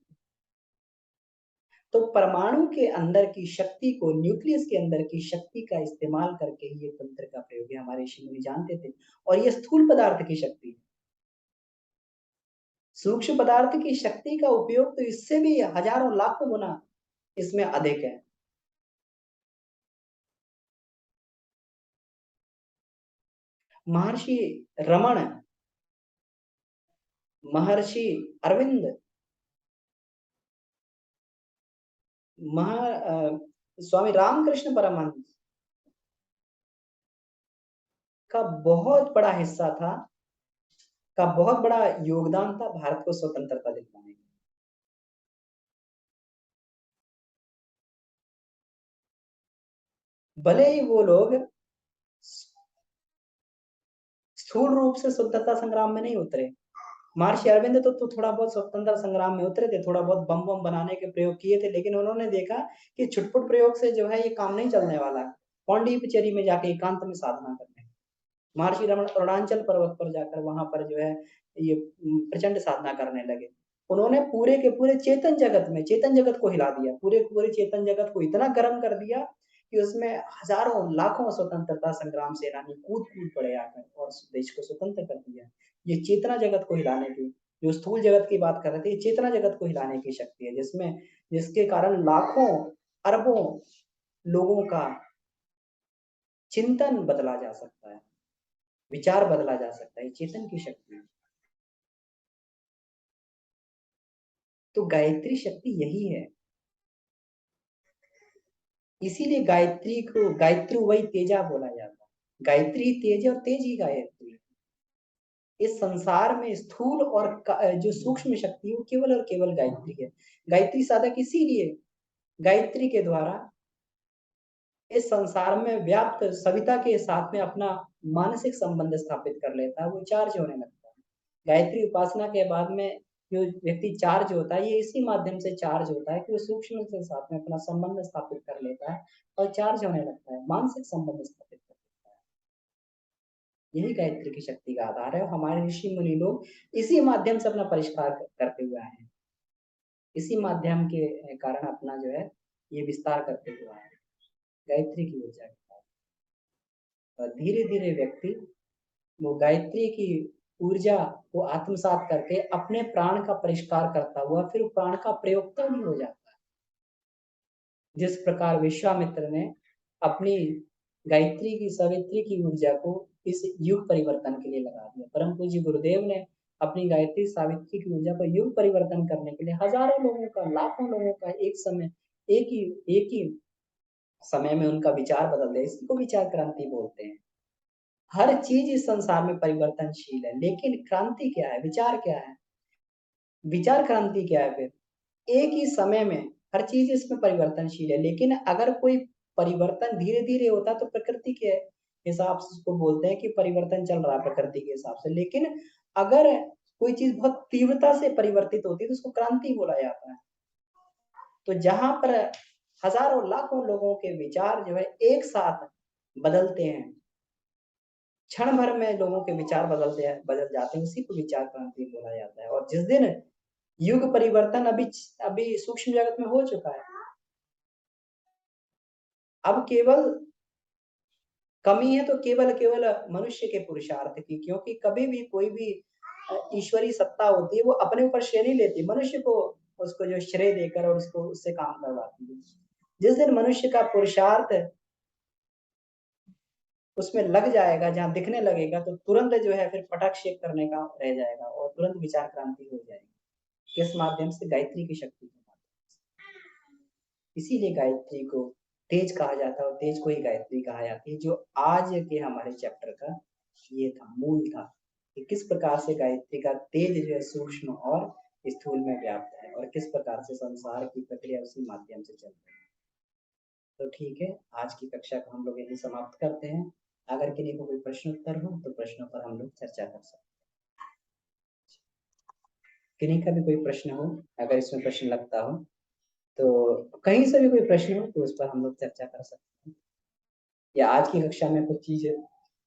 तो परमाणु के अंदर की शक्ति को, न्यूक्लियस के अंदर की शक्ति का इस्तेमाल करके ही ये तंत्र का प्रयोग है, हमारे ऋषि मुनि जानते थे। और ये स्थूल पदार्थ की शक्ति है, सूक्ष्म पदार्थ की शक्ति का उपयोग तो इससे भी हजारों लाखों गुना इसमें अधिक है। महर्षि रमण, महर्षि अरविंद, स्वामी रामकृष्ण परमहंस का बहुत बड़ा हिस्सा था, का बहुत बड़ा योगदान था भारत को स्वतंत्रता दिलवाने में। भले ही वो लोग स्थूल रूप से स्वतंत्रता संग्राम में नहीं उतरे, महर्षि अरविंद तो थोड़ा बहुत स्वतंत्रता संग्राम में उतरे थे, थोड़ा बहुत बम बम बनाने के प्रयोग किए थे, लेकिन उन्होंने देखा कि छुटपुट प्रयोग से जो है ये काम नहीं चलने वाला। पौंडीचेरी में जाके एकांत में साधना करने, महर्षि रमन अरुणाचल पर्वत पर जाकर वहां पर जो है ये प्रचंड साधना करने लगे। उन्होंने पूरे के पूरे चेतन जगत को हिला दिया, पूरे के पूरे चेतन जगत को इतना गर्म कर दिया कि उसमें हजारों लाखों स्वतंत्रता संग्राम सेनानी कूद कूद पड़े आकर और देश को स्वतंत्र कर दिया। ये चेतना जगत को हिलाने की, जो स्थूल जगत की बात कर रहे थे, ये चेतना जगत को हिलाने की शक्ति है, जिसमें जिसके कारण लाखों अरबों लोगों का चिंतन बदला जा सकता है, विचार बदला जा सकता है, चेतन की शक्ति है। तो गायत्री शक्ति यही है। इसीलिए गायत्री को गायत्री वही तेजा बोला जाता है। गायत्री तेज है और तेज ही गायत्री है। इस संसार में स्थूल और जो सूक्ष्म शक्ति है वो केवल और केवल गायत्री है। गायत्री साधक इसीलिए गायत्री के द्वारा इस संसार में व्याप्त सविता के साथ में अपना मानसिक संबंध स्थापित कर लेता है, वो चार्ज होने लगता है। गायत्री उपासना के बाद में जो व्यक्ति चार्ज होता है, ये इसी माध्यम से चार्ज होता है कि वो सूक्ष्म के साथ में अपना संबंध स्थापित कर लेता है और चार्ज होने लगता है, मानसिक संबंध स्थापित कर लेता है। यही गायत्री की शक्ति का आधार है और हमारे ऋषि मुनि लोग इसी माध्यम से अपना परिष्कार करते हुए आए हैं, इसी माध्यम के कारण अपना जो है ये विस्तार करते हुए आए हैं, गायत्री की ऊर्जा के साथ। और धीरे धीरे व्यक्ति वो गायत्री की ऊर्जा को आत्मसात करके अपने प्राण का परिष्कार करता हुआ फिर प्राण का प्रयोक्ता भी हो जाता है। जिस प्रकार विश्वामित्र ने अपनी गायत्री की सावित्री की ऊर्जा को इस युग परिवर्तन के लिए लगा दिया, परम पूज्य गुरुदेव ने अपनी गायत्री सावित्री की ऊर्जा को युग परिवर्तन करने के लिए हजारों लोगों का, लाखों लोगों का एक समय एक ही समय में उनका विचार बदल दिया। इसी को विचार क्रांति बोलते हैं। हर चीज इस संसार में परिवर्तनशील है, लेकिन क्रांति क्या है, विचार क्या है, विचार क्रांति क्या है? फिर एक ही समय में हर चीज इसमें परिवर्तनशील है, लेकिन अगर कोई परिवर्तन धीरे धीरे होता है तो प्रकृति के हिसाब से उसको बोलते हैं कि परिवर्तन चल रहा है प्रकृति के हिसाब से। लेकिन अगर कोई चीज बहुत तीव्रता से परिवर्तित होती है तो उसको क्रांति बोला जाता है। तो जहां पर हजारों लाखों लोगों के विचार जो है एक साथ बदलते हैं, क्षण भर में लोगों के विचार बदल जाते हैं, उसी को विचार क्रांति बोला जाता है। और जिस दिन युग परिवर्तन अभी अभी सूक्ष्म जगत में हो चुका है, अब केवल कमी है तो केवल केवल मनुष्य के पुरुषार्थ की, क्योंकि कभी भी कोई भी ईश्वरीय सत्ता होती है वो अपने ऊपर श्रेय नहीं लेती, मनुष्य को उसको जो श्रेय देकर और उसको उससे काम करवाती है। जिस दिन मनुष्य का पुरुषार्थ उसमें लग जाएगा, जहां दिखने लगेगा, तो तुरंत जो है फिर पटाक शेक करने का रह जाएगा और तुरंत विचार क्रांति हो जाएगी। किस माध्यम से? गायत्री की शक्ति के माध्यम से। इसीलिए गायत्री को तेज कहा जाता है और तेज को ही गायत्री कहा जाती है। जो आज के हमारे चैप्टर का ये था, मूल था कि किस प्रकार से गायत्री का तेज जो है सूक्ष्म और स्थूल में व्याप्त है और किस प्रकार से संसार की प्रक्रिया उसी माध्यम से चल रही है। तो ठीक है, आज की कक्षा को हम लोग यही समाप्त करते हैं। अगर किसी को कोई प्रश्न उत्तर हो तो प्रश्नों पर हम लोग चर्चा कर सकते हैं। किन्हीं का भी कोई प्रश्न हो, अगर इसमें प्रश्न लगता हो तो कहीं से भी कोई प्रश्न हो तो उस पर हम लोग चर्चा कर सकते हैं, या आज की कक्षा में कुछ चीज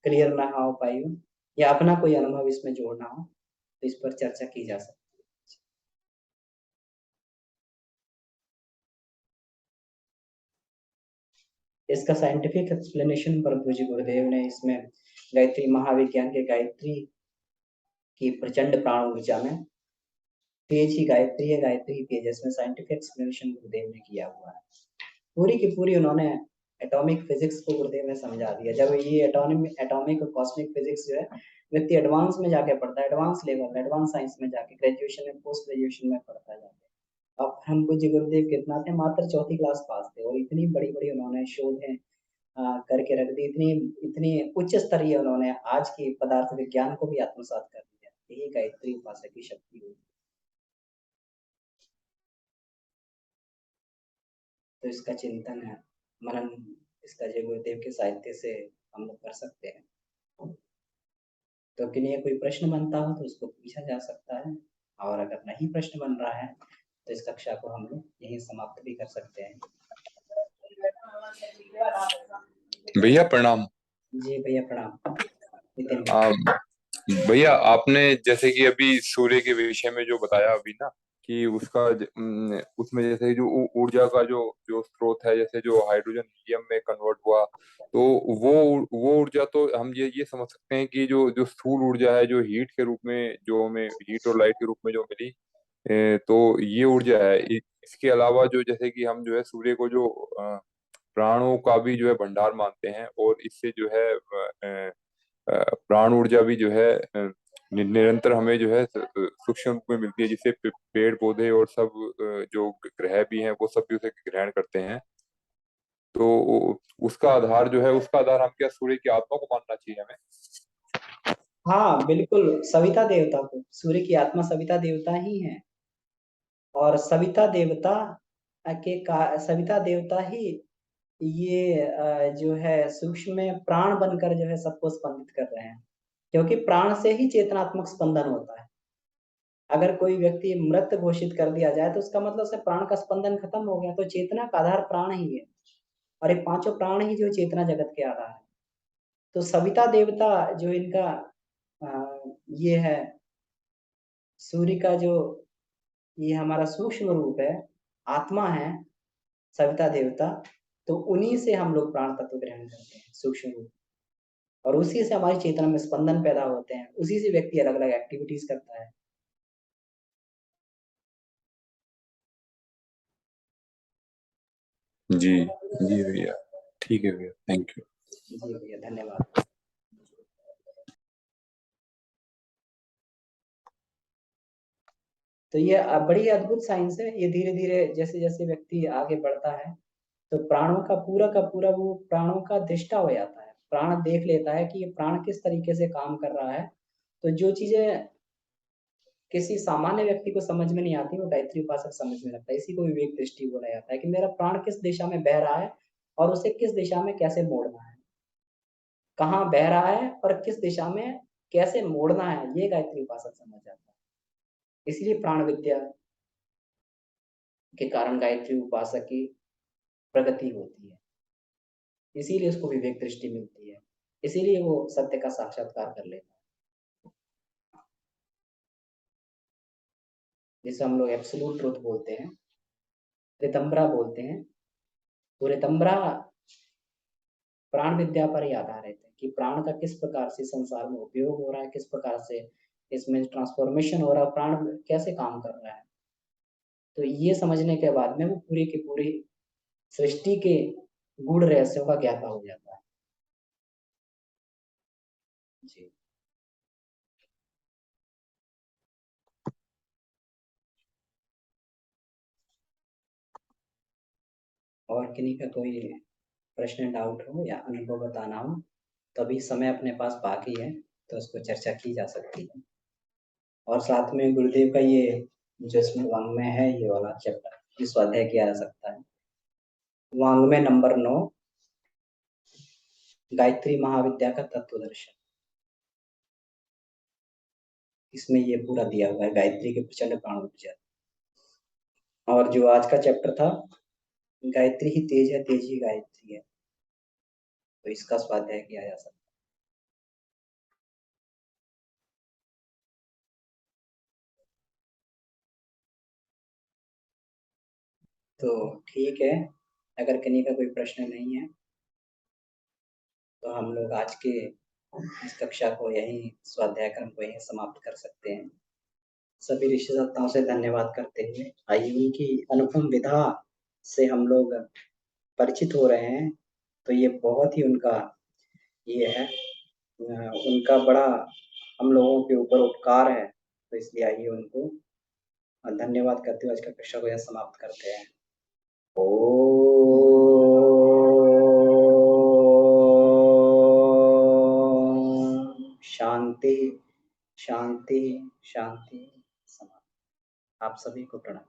क्लियर ना हो पाई हो या अपना कोई अनुभव इसमें जोड़ना हो तो इस पर चर्चा की जा सकती है। इसका साइंटिफिक एक्सप्लेनेशन परम पूज्य गुरुदेव ने इसमें गायत्री महाविज्ञान के गायत्री की प्रचंड प्राण ऊर्जा में तेज ही गायत्री है, गायत्री ही तेज है, इसमें साइंटिफिक एक्सप्लेनेशन गुरुदेव ने किया हुआ है। पूरी की पूरी उन्होंने एटॉमिक फिजिक्स को गुरुदेव ने समझा दिया। जब ये एटॉमिक और कॉस्मिक फिजिक्स जो है व्यक्ति एडवांस में जाके पढ़ता है, एडवांस लेवल में, एडवांस साइंस में जाके, ग्रेजुएशन में, पोस्ट ग्रेजुएशन में पढ़ता है जाके। अब हम पूज्य गुरुदेव कितना थे, मात्र चौथी क्लास पास थे और इतनी बड़ी बड़ी उन्होंने शोधें करके रख दी, इतनी इतनी उच्च स्तरीय उन्होंने आज की पदार्थ विज्ञान को भी आत्मसात कर दिया। यही गायत्री उपासक की शक्ति हुई। तो इसका चिंतन है, मनन इसका जय गुरुदेव के साहित्य से हम लोग कर सकते हैं। तो किन्हीं कोई प्रश्न बनता हो तो उसको पूछा जा सकता है, और अगर नहीं प्रश्न बन रहा है तो इस कक्षा को हम लोग यहीं समाप्त भी कर सकते हैं। भैया प्रणाम। जी भैया प्रणाम। नितिन भैया आपने जैसे कि अभी सूर्य के विषय में जो बताया अभी ना, कि उसमें जैसे जो ऊर्जा का जो जो स्रोत है, जैसे जो हाइड्रोजन हीलियम में कन्वर्ट हुआ, तो वो ऊर्जा तो हम ये समझ सकते हैं कि जो जो स्थूल ऊर्जा है, जो हीट के रूप में, जो हमें हीट और लाइट के रूप में जो मिली, तो ये ऊर्जा है। इसके अलावा जो जैसे कि हम जो है सूर्य को जो प्राणों का भी जो है भंडार मानते हैं, और इससे जो है प्राण ऊर्जा भी जो है निरंतर हमें जो है सूक्ष्म रूप में मिलती है, जिससे पेड़ पौधे और सब जो ग्रह भी हैं वो सब भी उसे ग्रहण करते हैं। तो उसका आधार हम क्या सूर्य की आत्मा को मानना चाहिए हमें? हाँ बिल्कुल, सविता देवता को, सूर्य की आत्मा सविता देवता ही है। और सविता देवता सविता देवता ही ये जो है सूक्ष्म में प्राण बनकर जो है सबको स्पंदित कर रहे हैं, क्योंकि प्राण से ही चेतनात्मक स्पंदन होता है। अगर कोई व्यक्ति मृत घोषित कर दिया जाए तो उसका मतलब से प्राण का स्पंदन खत्म हो गया, तो चेतना का आधार प्राण ही है, और ये पांचों प्राण ही जो चेतना जगत के आधार है। तो सविता देवता जो इनका ये है, सूर्य का जो ये हमारा सूक्ष्म रूप है, आत्मा है सविता देवता, तो उन्हीं से हम लोग प्राण तत्व ग्रहण करते हैं सूक्ष्म रूप, और उसी से हमारी चेतना में स्पंदन पैदा होते हैं, उसी से व्यक्ति अलग अलग एक्टिविटीज करता है। जी जी भैया, ठीक है भैया, थैंक यू। जी भैया, धन्यवाद। तो ये बड़ी अद्भुत साइंस है। ये धीरे धीरे जैसे जैसे व्यक्ति आगे बढ़ता है, तो प्राणों का पूरा वो प्राणों का दृष्टा हो जाता है, प्राण देख लेता है कि ये प्राण किस तरीके से काम कर रहा है। तो जो चीजें किसी सामान्य व्यक्ति को समझ में नहीं आती, वो गायत्री उपासक समझ में लगता है। इसी को विवेक दृष्टि बोला जाता है, कि मेरा प्राण किस दिशा में बह रहा है और उसे किस दिशा में कैसे मोड़ना है, कहाँ बह रहा है और किस दिशा में कैसे मोड़ना है, ये गायत्री उपासक समझ जाता है। इसलिए प्राण विद्या के कारण गायत्री उपासक की प्रगति होती है, इसीलिए उसको विवेक दृष्टि मिलती है, इसीलिए वो सत्य का साक्षात्कार कर लेता है, जिसे हम लोग एब्सोल्यूट ट्रुथ बोलते हैं, रितंबरा बोलते हैं। तो रितंबरा प्राण विद्या पर ही आधारित है, कि प्राण का किस प्रकार से संसार में उपयोग हो रहा है, किस प्रकार से इसमें ट्रांसफॉर्मेशन हो रहा है, प्राण कैसे काम कर रहा है। तो ये समझने के बाद में वो पूरी की पूरी सृष्टि के गूढ़ रहस्यों का ज्ञाता हो जाता है। जी। और किन्हीं का कोई प्रश्न, डाउट हो या अनुभव बताना हो, तो अभी समय अपने पास बाकी है, तो उसको चर्चा की जा सकती है। और साथ में गुरुदेव का ये जो इसमें वांग्मय है, ये वाला चैप्टर इस स्वाध्याय किया जा सकता है। वांग्मय नंबर 9, गायत्री महाविद्या का तत्व दर्शन। इसमें ये पूरा दिया हुआ है, गायत्री के प्रचंड प्राण ऊर्जा। और जो आज का चैप्टर था, गायत्री ही तेज है, तेज ही गायत्री है, तो इसका स्वाध्याय किया जा सकता है। तो ठीक है, अगर किन्हीं का कोई प्रश्न नहीं है, तो हम लोग आज के इस कक्षा को यहीं, स्वाध्याय क्रम को यहीं समाप्त कर सकते हैं। सभी ऋषिदाताओं से धन्यवाद करते हुए, आइए उनकी अनुपम विधा से हम लोग परिचित हो रहे हैं, तो ये बहुत ही उनका ये है, उनका बड़ा हम लोगों के ऊपर उपकार है। तो इसलिए आइए उनको धन्यवाद करते हुए आज का कक्षा को यहाँ समाप्त करते हैं। शांति शांति शांति। समाप्त। आप सभी को प्रणाम।